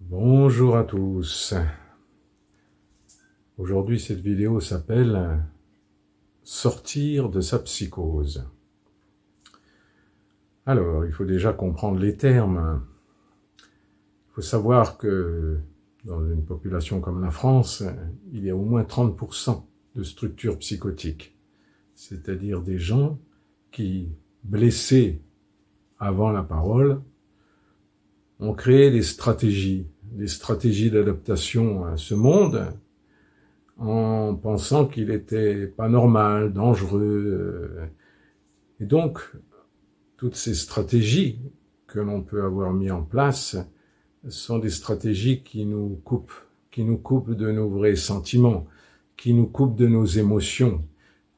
Bonjour à tous. Aujourd'hui, cette vidéo s'appelle « Sortir de sa psychose ». Alors, il faut déjà comprendre les termes. Il faut savoir que dans une population comme la France, il y a au moins 30% de structures psychotiques, c'est-à-dire des gens qui, blessés avant la parole, ont créé des stratégies d'adaptation à ce monde en pensant qu'il n'était pas normal, dangereux. Et donc, toutes ces stratégies que l'on peut avoir mis en place sont des stratégies qui nous coupent de nos vrais sentiments, qui nous coupent de nos émotions,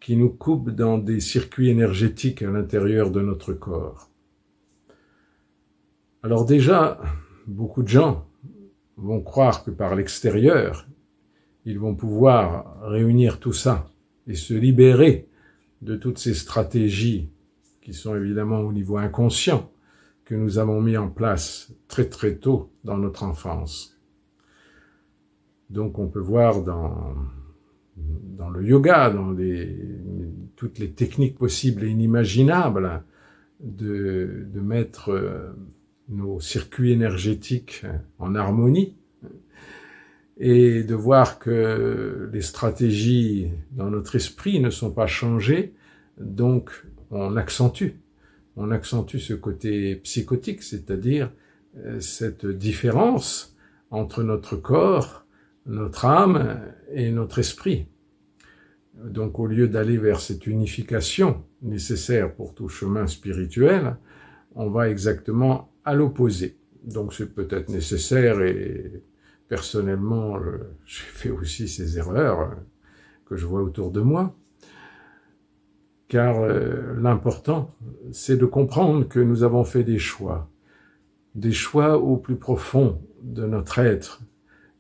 qui nous coupent dans des circuits énergétiques à l'intérieur de notre corps. Alors déjà, beaucoup de gens vont croire que par l'extérieur, ils vont pouvoir réunir tout ça et se libérer de toutes ces stratégies qui sont évidemment au niveau inconscient que nous avons mis en place très très tôt dans notre enfance. Donc on peut voir dans le yoga, dans toutes les techniques possibles et inimaginables de mettre nos circuits énergétiques en harmonie et de voir que les stratégies dans notre esprit ne sont pas changées, donc on accentue ce côté psychotique, c'est-à-dire cette différence entre notre corps, notre âme et notre esprit. Donc au lieu d'aller vers cette unification nécessaire pour tout chemin spirituel, on va exactement à l'opposé. Donc c'est peut-être nécessaire et personnellement j'ai fait aussi ces erreurs que je vois autour de moi. Car l'important c'est de comprendre que nous avons fait des choix au plus profond de notre être.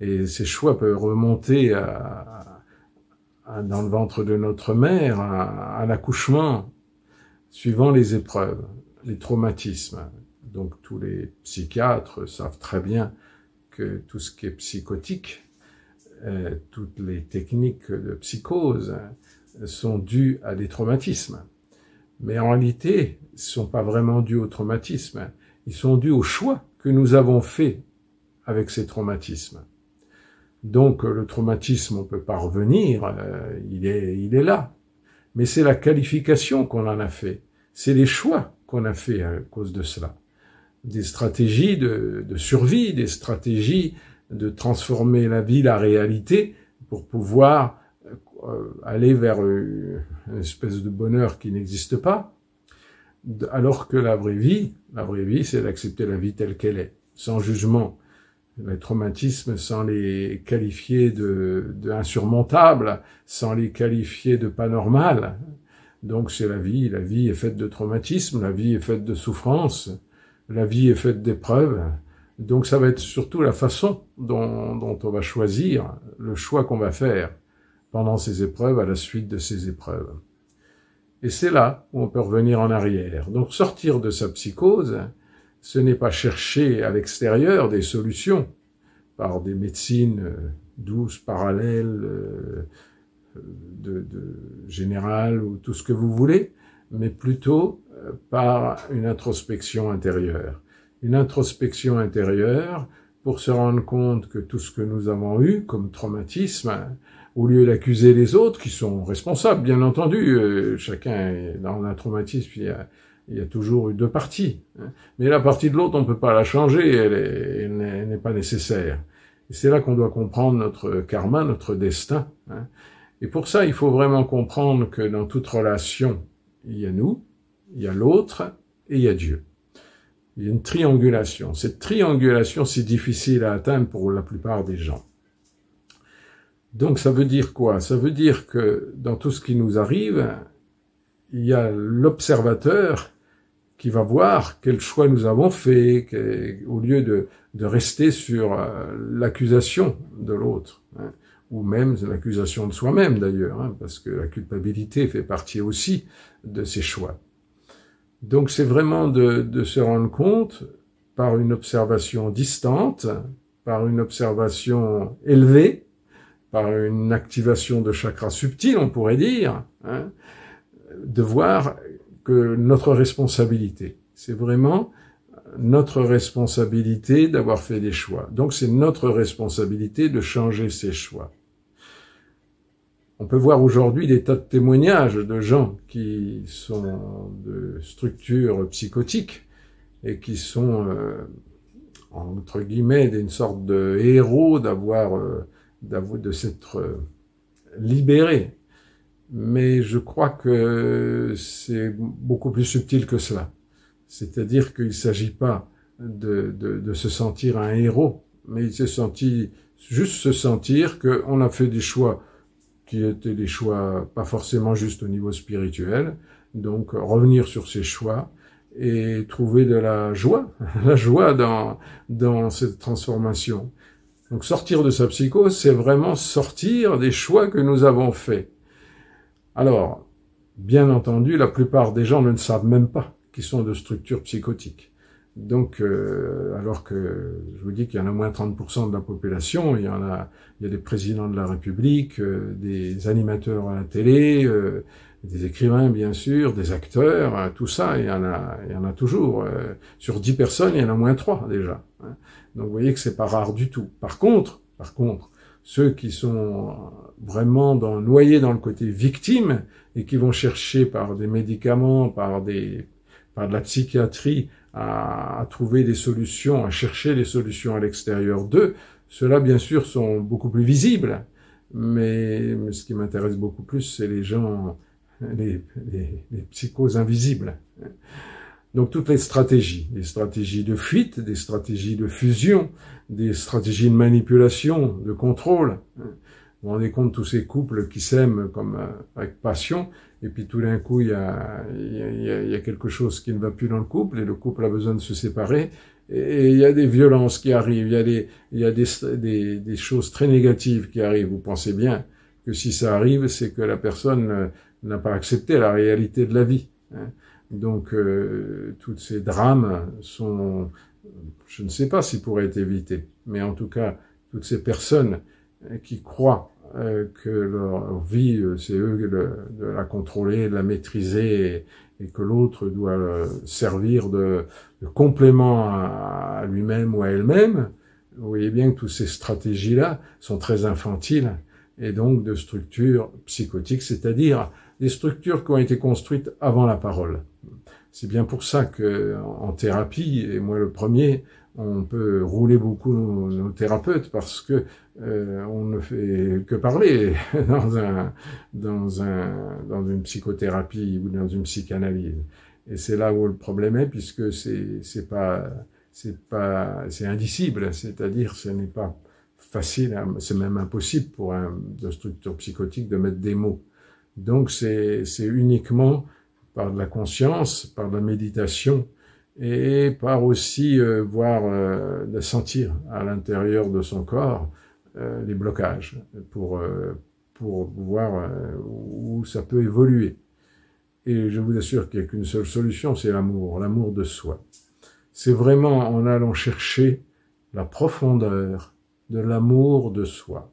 Et ces choix peuvent remonter dans le ventre de notre mère, à l'accouchement, suivant les épreuves, les traumatismes. Donc tous les psychiatres savent très bien que tout ce qui est psychotique, toutes les techniques de psychose sont dues à des traumatismes. Mais en réalité, ils ne sont pas vraiment dus au traumatisme, ils sont dus au choix que nous avons fait avec ces traumatismes. Donc le traumatisme, on ne peut pas revenir, il est là. Mais c'est la qualification qu'on en a fait, c'est les choix qu'on a fait à cause de cela. Des stratégies de survie, des stratégies de transformer la vie, la réalité, pour pouvoir aller vers une espèce de bonheur qui n'existe pas, alors que la vraie vie, c'est d'accepter la vie telle qu'elle est, sans jugement. Les traumatismes, sans les qualifier d'insurmontables, sans les qualifier de pas normal. Donc c'est la vie est faite de traumatismes, la vie est faite de souffrances, la vie est faite d'épreuves. Donc ça va être surtout la façon dont on va choisir, le choix qu'on va faire pendant ces épreuves, à la suite de ces épreuves. Et c'est là où on peut revenir en arrière. Donc sortir de sa psychose, ce n'est pas chercher à l'extérieur des solutions par des médecines douces, parallèles, générales ou tout ce que vous voulez, mais plutôt par une introspection intérieure. Une introspection intérieure pour se rendre compte que tout ce que nous avons eu comme traumatisme, au lieu d'accuser les autres, qui sont responsables, bien entendu, chacun dans un traumatisme, il y a toujours eu deux parties. Mais la partie de l'autre, on ne peut pas la changer, elle n'est pas nécessaire. Et c'est là qu'on doit comprendre notre karma, notre destin. Et pour ça, il faut vraiment comprendre que dans toute relation, il y a nous, il y a l'autre et il y a Dieu. Il y a une triangulation. Cette triangulation, c'est difficile à atteindre pour la plupart des gens. Donc ça veut dire quoi? Ça veut dire que dans tout ce qui nous arrive, il y a l'observateur qui va voir quel choix nous avons fait, au lieu de rester sur l'accusation de l'autre, ou même l'accusation de soi-même d'ailleurs, parce que la culpabilité fait partie aussi de ces choix. Donc c'est vraiment de se rendre compte, par une observation distante, par une observation élevée, par une activation de chakras subtils, on pourrait dire, hein, de voir que notre responsabilité, c'est vraiment notre responsabilité d'avoir fait des choix. Donc c'est notre responsabilité de changer ces choix. On peut voir aujourd'hui des tas de témoignages de gens qui sont de structures psychotiques et qui sont, entre guillemets, une sorte de héros de s'être libérés. Mais je crois que c'est beaucoup plus subtil que cela. C'est-à-dire qu'il ne s'agit pas de se sentir un héros, mais il s'est senti, juste se sentir qu'on a fait des choix qui étaient des choix pas forcément juste au niveau spirituel, donc revenir sur ces choix et trouver de la joie dans cette transformation. Donc sortir de sa psychose, c'est vraiment sortir des choix que nous avons faits. Alors, bien entendu, la plupart des gens ne savent même pas qu'ils sont de structures psychotiques. Donc, alors que je vous dis qu'il y en a moins 30% de la population, il y a des présidents de la République, des animateurs à la télé, des écrivains bien sûr, des acteurs, tout ça, il y en a toujours. Sur 10 personnes, il y en a moins 3 déjà. Donc vous voyez que c'est pas rare du tout. Par contre, ceux qui sont vraiment noyés dans le côté victime et qui vont chercher par des médicaments, par de la psychiatrie, à trouver des solutions, à chercher des solutions à l'extérieur d'eux, ceux-là, bien sûr, sont beaucoup plus visibles. Mais ce qui m'intéresse beaucoup plus, c'est les gens, les psychoses invisibles. Donc toutes les stratégies de fuite, des stratégies de fusion, des stratégies de manipulation, de contrôle. Vous vous rendez compte, tous ces couples qui s'aiment comme avec passion, et puis tout d'un coup, il y a quelque chose qui ne va plus dans le couple, et le couple a besoin de se séparer, et il y a des violences qui arrivent, il y a des choses très négatives qui arrivent. Vous pensez bien que si ça arrive, c'est que la personne n'a pas accepté la réalité de la vie. Donc, tous ces drames sont, je ne sais pas s'ils pourraient être évités, mais en tout cas, toutes ces personnes qui croient que leur vie, c'est eux de la contrôler, de la maîtriser, et que l'autre doit servir de complément à lui-même ou à elle-même, vous voyez bien que toutes ces stratégies-là sont très infantiles, et donc de structures psychotiques, c'est-à-dire des structures qui ont été construites avant la parole. C'est bien pour ça que en thérapie, et moi le premier, on peut rouler beaucoup nos thérapeutes parce que on ne fait que parler dans une psychothérapie ou dans une psychanalyse. Et c'est là où le problème est, puisque c'est indicible, c'est-à-dire ce n'est pas facile, c'est même impossible pour de structure psychotique de mettre des mots. Donc c'est uniquement par de la conscience, par de la méditation, et par aussi de sentir à l'intérieur de son corps les blocages pour voir où ça peut évoluer. Et je vous assure qu'il n'y a qu'une seule solution, c'est l'amour de soi. C'est vraiment en allant chercher la profondeur de l'amour de soi.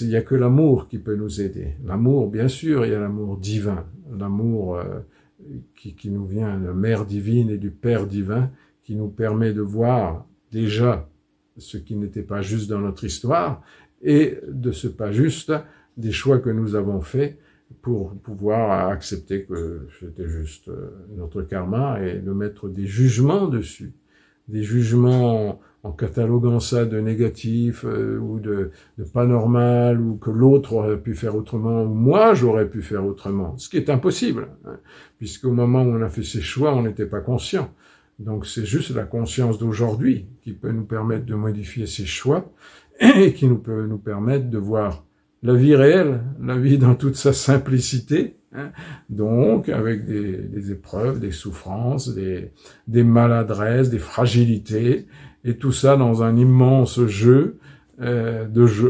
Il n'y a que l'amour qui peut nous aider. L'amour, bien sûr, il y a l'amour divin, l'amour qui nous vient de la Mère divine et du Père divin, qui nous permet de voir déjà ce qui n'était pas juste dans notre histoire, et de ce pas juste des choix que nous avons faits pour pouvoir accepter que c'était juste notre karma, et de mettre des jugements dessus, des jugements en cataloguant ça de négatif ou de pas normal, ou que l'autre aurait pu faire autrement, ou moi j'aurais pu faire autrement, ce qui est impossible, hein, puisqu'au moment où on a fait ces choix, on n'était pas conscient. Donc c'est juste la conscience d'aujourd'hui qui peut nous permettre de modifier ces choix, et qui peut nous permettre de voir la vie réelle, la vie dans toute sa simplicité, hein, donc avec des épreuves, des souffrances, des maladresses, des fragilités, et tout ça dans un immense jeu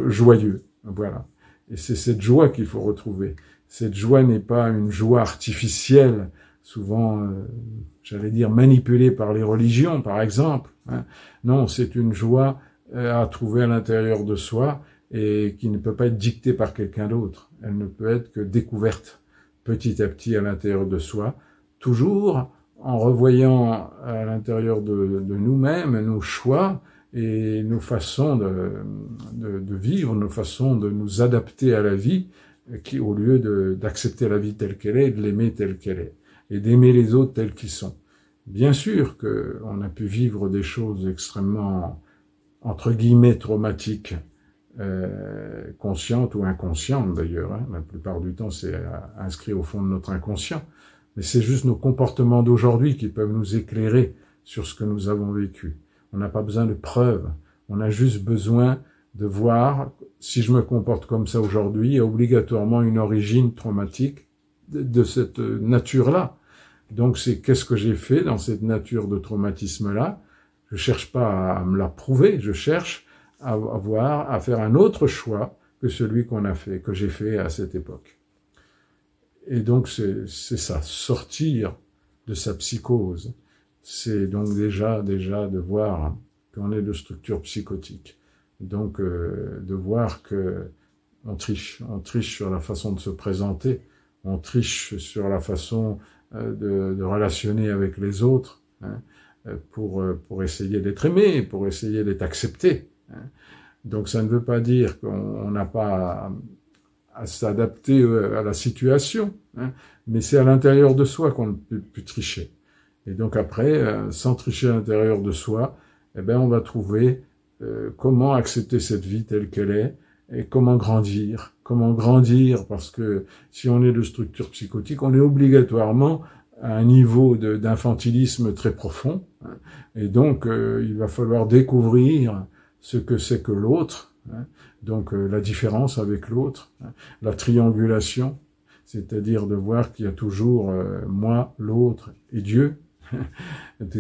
joyeux. Voilà. Et c'est cette joie qu'il faut retrouver. Cette joie n'est pas une joie artificielle, souvent, j'allais dire, manipulée par les religions, par exemple. Hein. Non, c'est une joie à trouver à l'intérieur de soi et qui ne peut pas être dictée par quelqu'un d'autre. Elle ne peut être que découverte petit à petit à l'intérieur de soi, toujours en revoyant à l'intérieur de nous-mêmes nos choix et nos façons de vivre, nos façons de nous adapter à la vie, au lieu d'accepter la vie telle qu'elle est, de l'aimer telle qu'elle est, et d'aimer les autres tels qu'ils sont. Bien sûr qu'on a pu vivre des choses extrêmement, entre guillemets, traumatiques, conscientes ou inconscientes d'ailleurs, hein. La plupart du temps c'est inscrit au fond de notre inconscient, mais c'est juste nos comportements d'aujourd'hui qui peuvent nous éclairer sur ce que nous avons vécu. On n'a pas besoin de preuves, on a juste besoin de voir si je me comporte comme ça aujourd'hui, il y a obligatoirement une origine traumatique de cette nature-là. Donc c'est qu'est-ce que j'ai fait dans cette nature de traumatisme-là. Je cherche pas à me la prouver, je cherche à faire un autre choix que celui qu'on a fait, que j'ai fait à cette époque. Et donc c'est ça, sortir de sa psychose. C'est donc déjà de voir qu'on est de structure psychotique. Donc de voir que on triche sur la façon de se présenter, on triche sur la façon de relationner avec les autres, hein, pour essayer d'être aimé, pour essayer d'être accepté. Hein. Donc ça ne veut pas dire qu'on n'a pas à s'adapter à la situation, hein, mais c'est à l'intérieur de soi qu'on ne peut plus tricher. Et donc après, sans tricher à l'intérieur de soi, eh ben on va trouver comment accepter cette vie telle qu'elle est et comment grandir. Comment grandir, parce que si on est de structure psychotique, on est obligatoirement à un niveau d'infantilisme très profond. Hein, et donc il va falloir découvrir ce que c'est que l'autre, hein, donc la différence avec l'autre, hein, la triangulation, c'est-à-dire de voir qu'il y a toujours moi, l'autre et Dieu,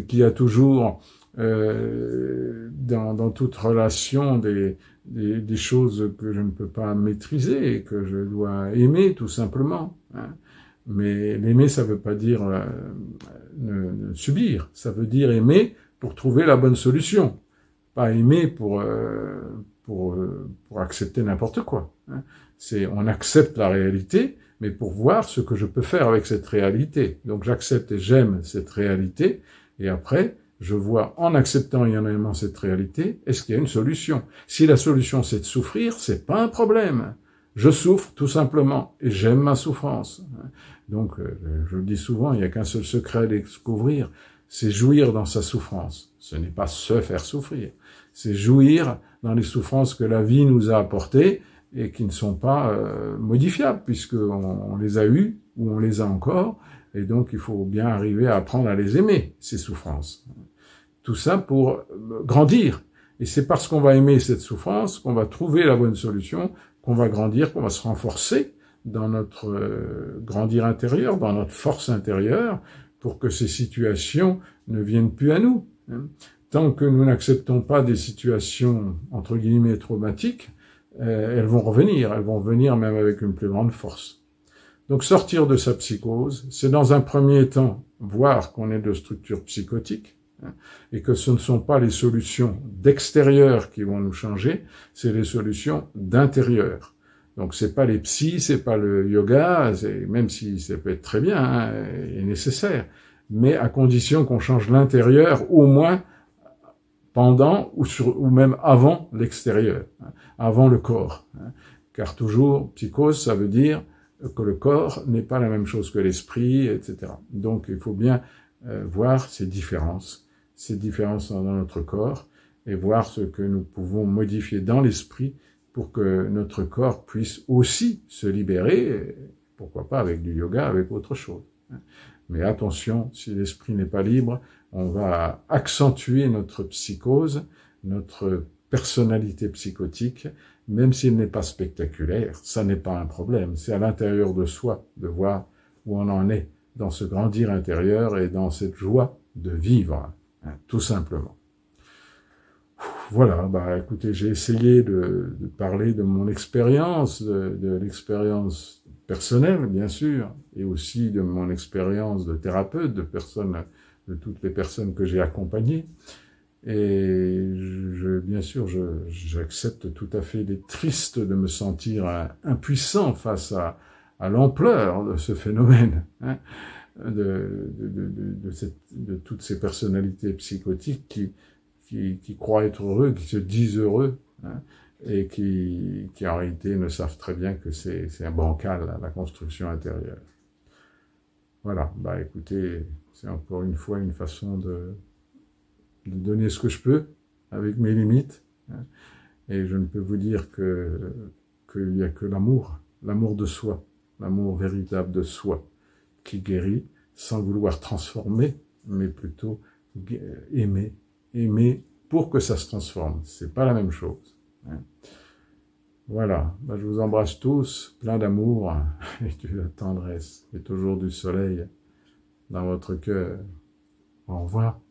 qu'il y a toujours dans toute relation des choses que je ne peux pas maîtriser et que je dois aimer tout simplement. Hein. Mais l'aimer, ça veut pas dire ne subir, ça veut dire aimer pour trouver la bonne solution, pas aimer pour accepter n'importe quoi. Hein. C'est on accepte la réalité, mais pour voir ce que je peux faire avec cette réalité. Donc j'accepte et j'aime cette réalité, et après je vois en acceptant et en aimant cette réalité, est-ce qu'il y a une solution? Si la solution c'est de souffrir, c'est pas un problème. Je souffre tout simplement et j'aime ma souffrance. Donc je le dis souvent, il n'y a qu'un seul secret à découvrir, c'est jouir dans sa souffrance. Ce n'est pas se faire souffrir, c'est jouir dans les souffrances que la vie nous a apportées et qui ne sont pas modifiables puisqu'on les a eues ou on les a encore, et donc il faut bien arriver à apprendre à les aimer, ces souffrances. Tout ça pour grandir. Et c'est parce qu'on va aimer cette souffrance qu'on va trouver la bonne solution, qu'on va grandir, qu'on va se renforcer dans notre grandir intérieur, dans notre force intérieure, pour que ces situations ne viennent plus à nous. Tant que nous n'acceptons pas des situations, entre guillemets, traumatiques, elles vont venir même avec une plus grande force. Donc sortir de sa psychose, c'est dans un premier temps voir qu'on est de structure psychotique, hein, et que ce ne sont pas les solutions d'extérieur qui vont nous changer, c'est les solutions d'intérieur. Donc c'est pas les psys, c'est pas le yoga, même si ça peut être très bien, hein, et nécessaire, mais à condition qu'on change l'intérieur, au moins pendant ou même avant l'extérieur, hein, avant le corps. Hein, car toujours, psychose, ça veut dire que le corps n'est pas la même chose que l'esprit, etc. Donc il faut bien voir ces différences dans notre corps, et voir ce que nous pouvons modifier dans l'esprit pour que notre corps puisse aussi se libérer, pourquoi pas avec du yoga, avec autre chose. Mais attention, si l'esprit n'est pas libre, on va accentuer notre psychose, notre personnalité psychotique, même s'il n'est pas spectaculaire, ça n'est pas un problème. C'est à l'intérieur de soi de voir où on en est dans ce grandir intérieur et dans cette joie de vivre, hein, tout simplement. Voilà, écoutez, j'ai essayé de parler de mon expérience, de l'expérience personnelle, bien sûr, et aussi de mon expérience de thérapeute, de toutes les personnes que j'ai accompagnées. Et bien sûr, j'accepte tout à fait, il est triste de me sentir impuissant face à l'ampleur de ce phénomène, hein, de toutes ces personnalités psychotiques qui croient être heureux, qui se disent heureux, hein, et qui en réalité ne savent très bien que c'est un bancal, la construction intérieure. Voilà, bah écoutez, c'est encore une fois une façon de donner ce que je peux, avec mes limites, hein, et je ne peux vous dire qu'il n'y a que l'amour de soi, l'amour véritable de soi, qui guérit, sans vouloir transformer, mais plutôt aimer, aimer pour que ça se transforme. C'est pas la même chose, hein. Voilà, ben, je vous embrasse tous, plein d'amour et de tendresse, et toujours du soleil dans votre cœur. Au revoir.